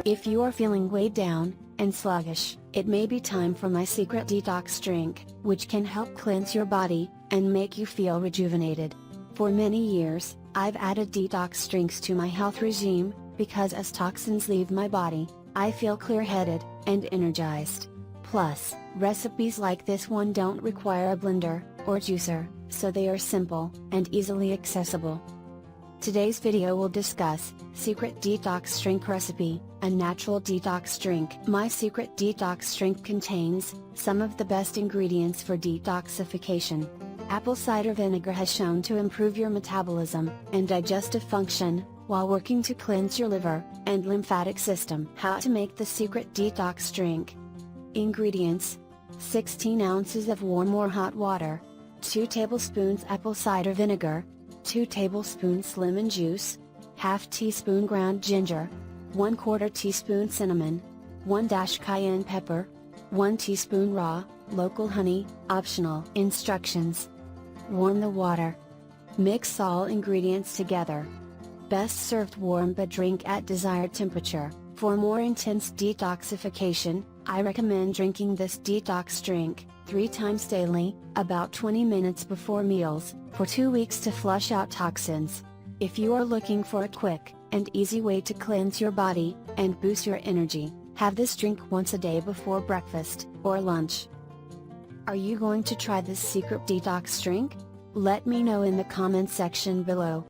If you are feeling weighed down and sluggish, it may be time for my Secret Detox Drink, which can help cleanse your body and make you feel rejuvenated. For many years, I've added detox drinks to my health regime, because as toxins leave my body, I feel clear-headed and energized. Plus, recipes like this one don't require a blender or juicer, so they are simple and easily accessible. Today's video will discuss Secret Detox Drink Recipe, a natural detox drink. My Secret Detox Drink contains some of the best ingredients for detoxification. Apple cider vinegar has shown to improve your metabolism and digestive function, while working to cleanse your liver and lymphatic system. How to make the Secret Detox Drink. Ingredients: 16 ounces of warm or hot water, 2 tablespoons apple cider vinegar, 2 tablespoons lemon juice, half teaspoon ground ginger, 1/4 teaspoon cinnamon, 1 dash cayenne pepper, 1 teaspoon raw, local honey, optional. Instructions: warm the water. Mix all ingredients together. Best served warm but drink at desired temperature. For more intense detoxification, I recommend drinking this detox drink 3 times daily, about 20 minutes before meals, for 2 weeks to flush out toxins. If you are looking for a quick and easy way to cleanse your body and boost your energy, have this drink once a day before breakfast or lunch. Are you going to try this Secret Detox Drink? Let me know in the comment section below.